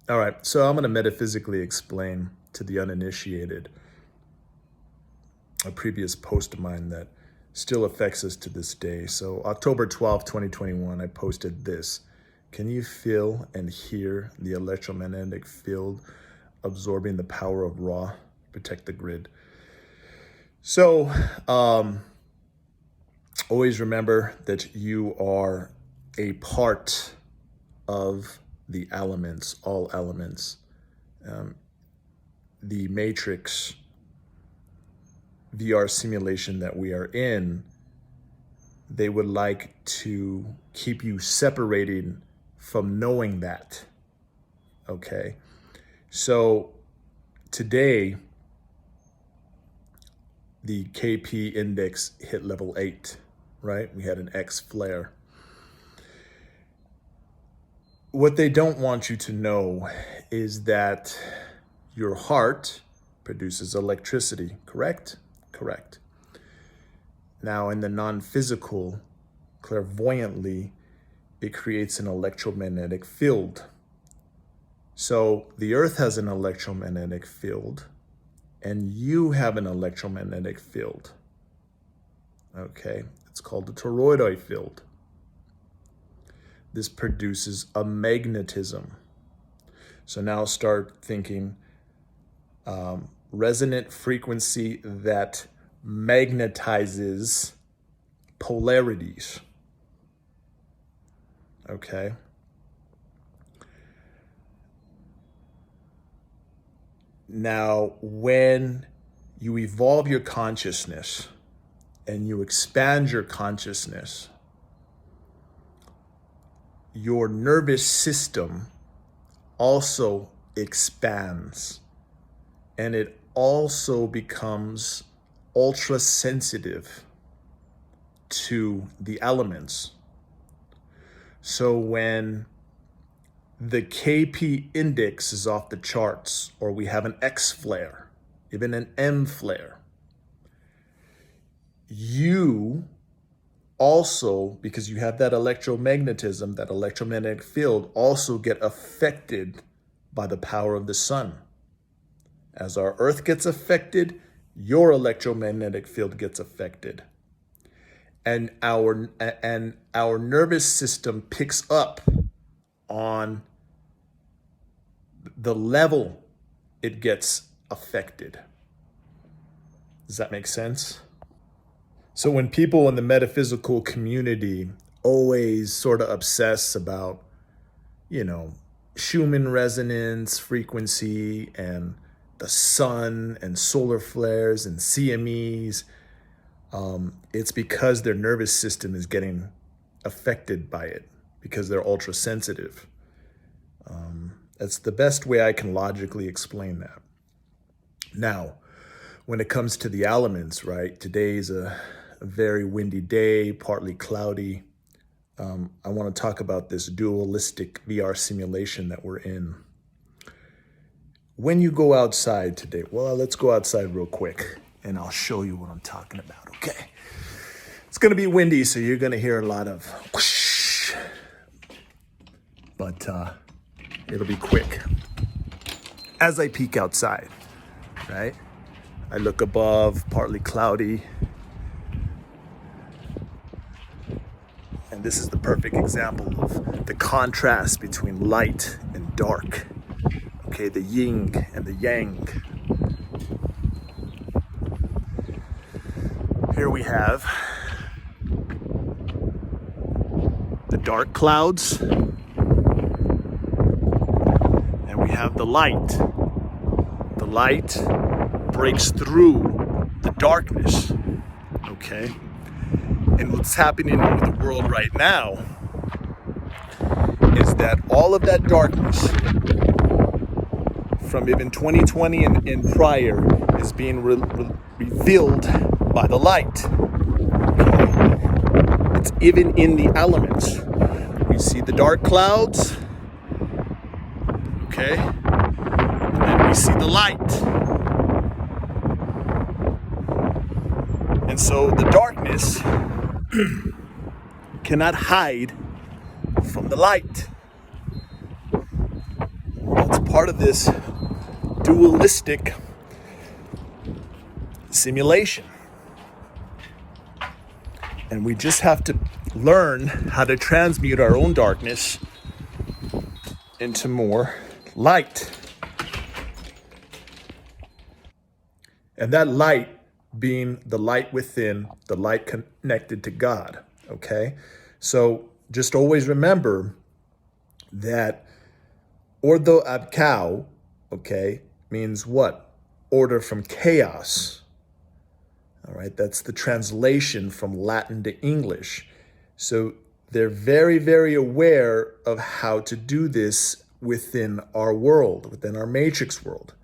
All right, so I'm going to metaphysically explain to the uninitiated a previous post of mine that still affects us to this day. So October 12th, 2021, I posted this. Can you feel and hear the electromagnetic field absorbing the power of Ra? Protect the grid. So always remember that you are a part of the elements, all elements. The Matrix VR simulation that we are in, they would like to keep you separated from knowing that. Okay. So today, the KP index hit level 8, right? We had an X flare. What they don't want you to know is that your heart produces electricity, correct? Correct. Now, in the non-physical, clairvoyantly, it creates an electromagnetic field. So the Earth has an electromagnetic field, and you have an electromagnetic field. Okay, it's called the toroidal field. This produces a magnetism. So now start thinking resonant frequency that magnetizes polarities. Okay. Now, when you evolve your consciousness and you expand your consciousness, your nervous system also expands, and it also becomes ultra sensitive to the elements. So when the KP index is off the charts, or we have an X flare, even an M flare, you also, because you have that electromagnetism, that electromagnetic field, also get affected by the power of the sun. As our Earth gets affected, your electromagnetic field gets affected. And our nervous system picks up on the level it gets affected. Does that make sense? So when people in the metaphysical community always sort of obsess about, Schumann resonance frequency and the sun and solar flares and CMEs, it's because their nervous system is getting affected by it because they're ultra sensitive. That's the best way I can logically explain that. Now, when it comes to the elements, right? Today's a very windy day, partly cloudy. I want to talk about this dualistic VR simulation that we're in. When you go outside today, well, let's go outside real quick and I'll show you what I'm talking about, okay? It's going to be windy, so you're going to hear a lot of whoosh, but it'll be quick. As I peek outside, right? I look above, partly cloudy. And this is the perfect example of the contrast between light and dark. Okay, the yin and the yang. Here we have the dark clouds, and we have the light. The light breaks through the darkness, okay? And what's happening with the world right now is that all of that darkness from even 2020 and prior is being revealed by the light. Okay? It's even in the elements. We see the dark clouds, okay? And then we see the light. And so the darkness cannot hide from the light. That's part of this dualistic simulation. And we just have to learn how to transmute our own darkness into more light. And that light being the light within, the light connected to God, okay? So just always remember that ordo ad chao, okay, means what? Order from chaos. All right, that's the translation from Latin to English. So they're very, very aware of how to do this within our world, within our matrix world.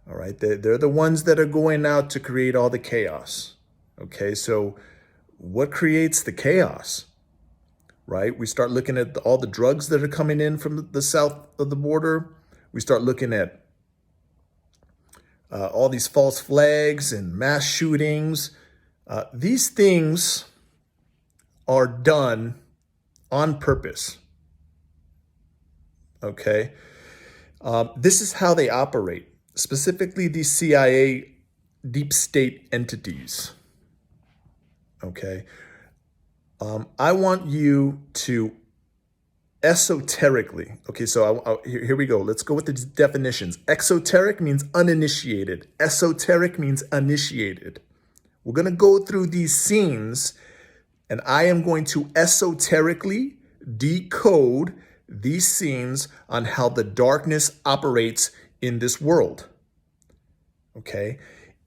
All right, they're the ones that are going out to create all the chaos. Okay, so what creates the chaos? Right, we start looking at all the drugs that are coming in from the south of the border. We start looking at all these false flags and mass shootings. These things are done on purpose. Okay, this is how they operate. Specifically, these CIA deep state entities. Okay, I want you to esoterically, okay, so here we go. Let's go with the definitions. Exoteric means uninitiated. Esoteric means initiated. We're going to go through these scenes, and I am going to esoterically decode these scenes on how the darkness operates in this world. Okay?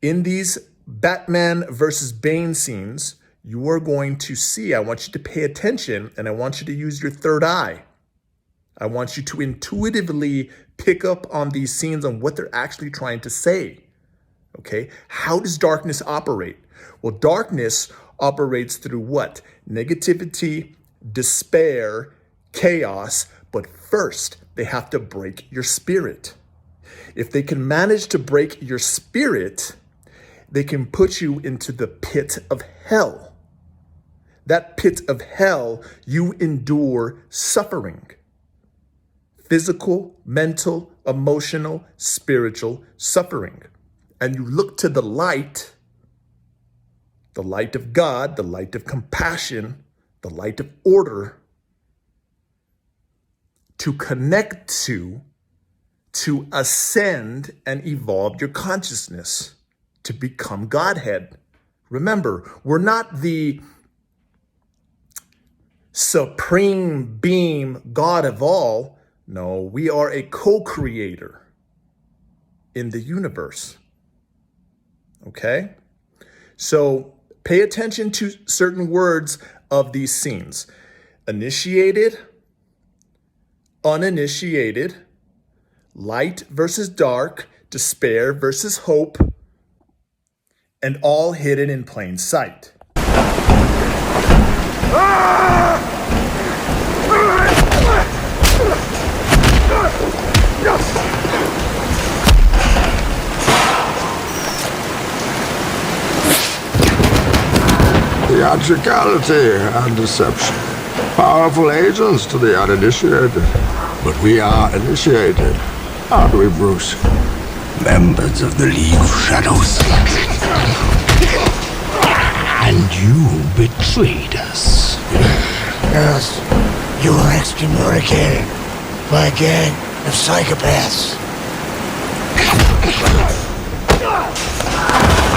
In these Batman versus Bane scenes, you are going to see, I want you to pay attention, and I want you to use your third eye. I want you to intuitively pick up on these scenes on what they're actually trying to say. Okay? How does darkness operate? Well, darkness operates through what? Negativity, despair, chaos, but first they have to break your spirit. If they can manage to break your spirit, they can put you into the pit of hell. That pit of hell, you endure suffering. Physical, mental, emotional, spiritual suffering. And you look to the light of God, the light of compassion, the light of order, to connect to ascend and evolve your consciousness, to become Godhead. Remember, we're not the supreme being God of all. No, we are a co-creator in the universe. Okay? So pay attention to certain words of these scenes. Initiated, uninitiated, light versus dark, despair versus hope, and all hidden in plain sight. Theatricality and deception. Powerful agents to the uninitiated. But we are initiated, aren't we, Bruce? Members of the League of Shadows. And you betrayed us. Yes, you were excommunicated by a gang of psychopaths.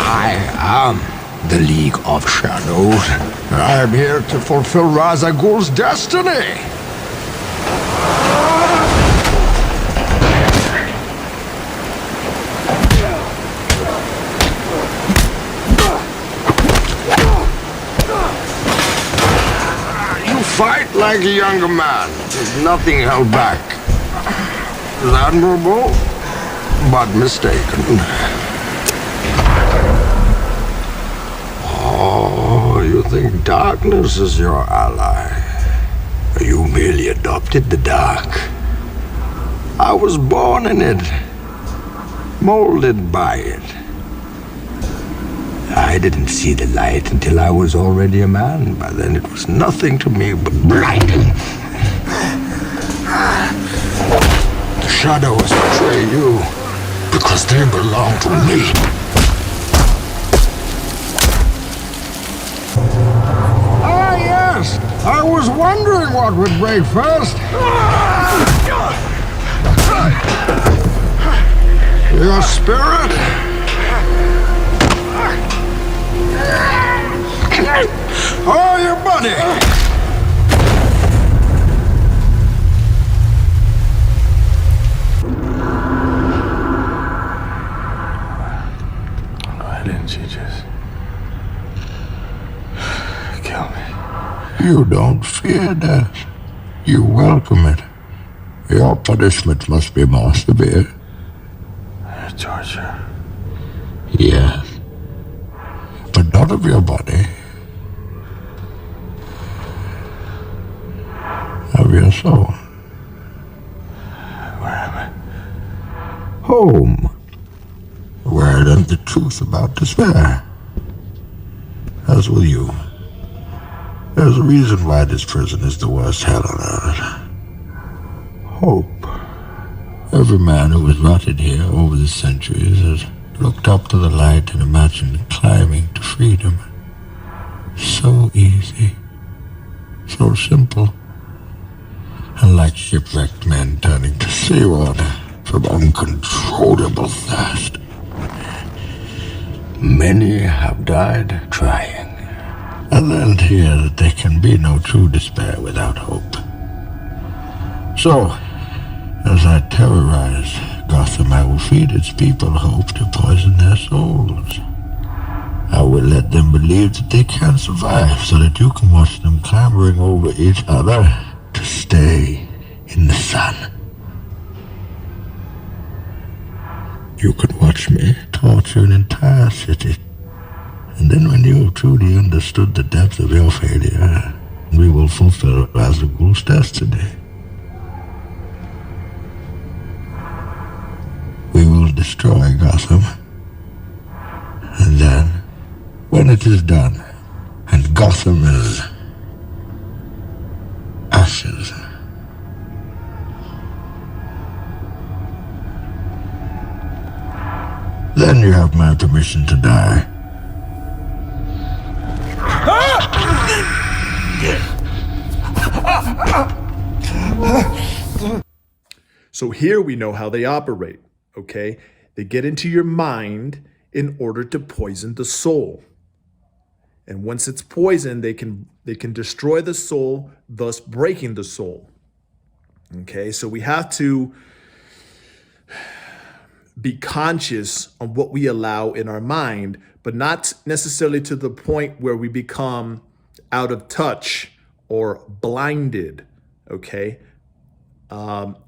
I am the League of Shadows. I am here to fulfill Ra's al Ghul's destiny. Fight like a younger man. There's nothing held back. It's admirable, but mistaken. Oh, you think darkness is your ally? You merely adopted the dark. I was born in it, molded by it. I didn't see the light until I was already a man. By then it was nothing to me but blinding. The shadows betray you because they belong to me. Ah, yes! I was wondering what would break first. Your spirit? Or your body? Why didn't you just kill me? You don't fear death. You welcome it. Your punishment must be more severe. Torture. Yes. But not of your body. Of your soul. Where am I? Home. Where I learned the truth about despair. As will you. There's a reason why this prison is the worst hell on earth. Hope. Every man who has rotted here over the centuries has looked up to the light and imagined climbing to freedom. So easy. So simple. And like shipwrecked men turning to seawater from uncontrollable thirst. Many have died trying. And learned here that there can be no true despair without hope. So, as I terrorize Gotham, I will feed its people hope to poison their souls. I will let them believe that they can survive so that you can watch them clambering over each other to stay in the sun. You can watch me torture an entire city. And then when you have truly understood the depth of your failure, we will fulfill Ra's al Ghul's destiny. We will destroy Gotham. And then, when it is done, and Gotham is ashes, then you have my permission to die. So here we know how they operate, okay? They get into your mind in order to poison the soul. And once it's poisoned, they can destroy the soul, thus breaking the soul. Okay, so we have to be conscious of what we allow in our mind, but not necessarily to the point where we become out of touch or blinded. Okay,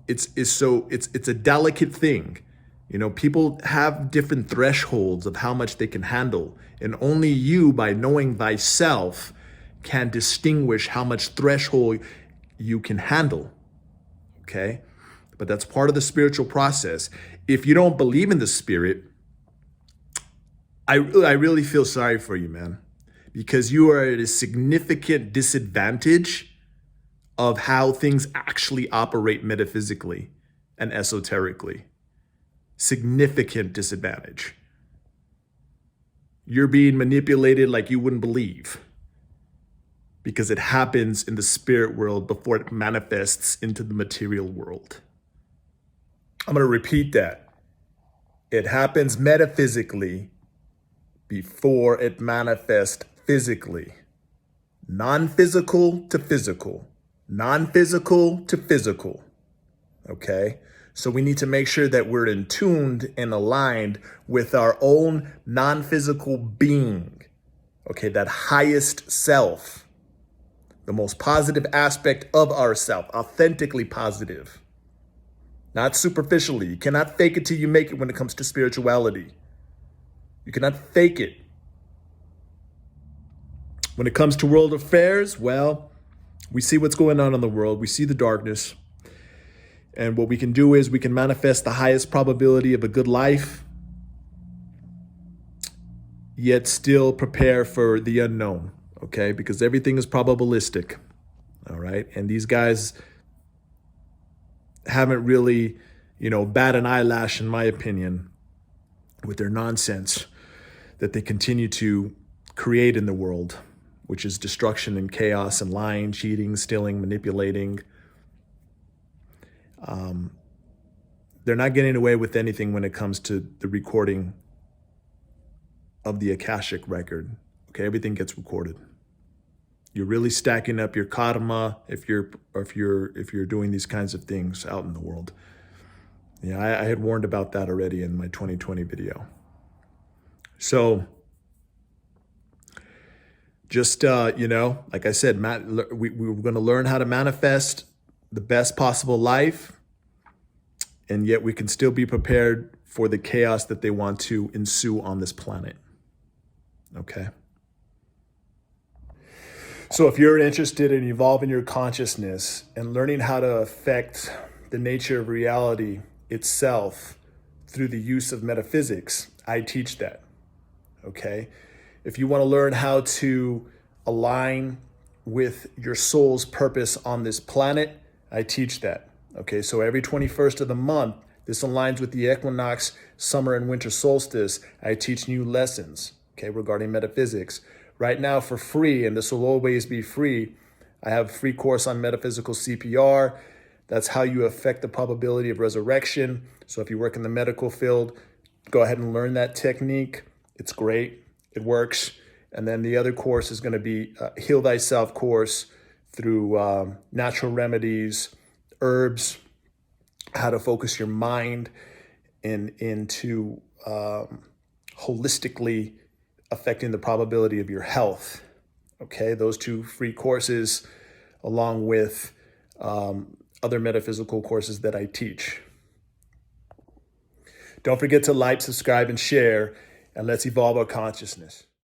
it's a delicate thing. You know, people have different thresholds of how much they can handle, and only you, by knowing thyself, can distinguish how much threshold you can handle. Okay, but that's part of the spiritual process. If you don't believe in the spirit, I really feel sorry for you, man, because you are at a significant disadvantage of how things actually operate metaphysically and esoterically. Significant disadvantage. You're being manipulated like you wouldn't believe, because it happens in the spirit world before it manifests into the material world. I'm going to repeat that. It happens metaphysically before it manifests physically. Non-physical to physical. Non-physical to physical. Okay? So we need to make sure that we're in tuned and aligned with our own non-physical being. Okay, that highest self. The most positive aspect of ourself. Authentically positive. Not superficially. You cannot fake it till you make it when it comes to spirituality. You cannot fake it. When it comes to world affairs, well, we see what's going on in the world. We see the darkness. And what we can do is we can manifest the highest probability of a good life, yet still prepare for the unknown, okay? Because everything is probabilistic, all right? And these guys haven't really, bat an eyelash, in my opinion, with their nonsense that they continue to create in the world, which is destruction and chaos and lying, cheating, stealing, manipulating. They're not getting away with anything when it comes to the recording of the Akashic record. Okay, everything gets recorded. You're really stacking up your karma if you're doing these kinds of things out in the world. Yeah, I had warned about that already in my 2020 video. So just like I said, we're going to learn how to manifest the best possible life, and yet we can still be prepared for the chaos that they want to ensue on this planet. Okay. So if you're interested in evolving your consciousness and learning how to affect the nature of reality itself through the use of metaphysics, I teach that. Okay. If you want to learn how to align with your soul's purpose on this planet, I teach that. Okay. So every 21st of the month, this aligns with the equinox, summer and winter solstice. I teach new lessons, okay, regarding metaphysics. Right now for free, and this will always be free, I have a free course on metaphysical CPR. That's how you affect the probability of resurrection. So if you work in the medical field, go ahead and learn that technique. It's great. It works. And then the other course is going to be a Heal Thyself course through natural remedies, herbs, how to focus your mind into holistically affecting the probability of your health. Okay, those two free courses, along with other metaphysical courses that I teach. Don't forget to like, subscribe, and share, and let's evolve our consciousness.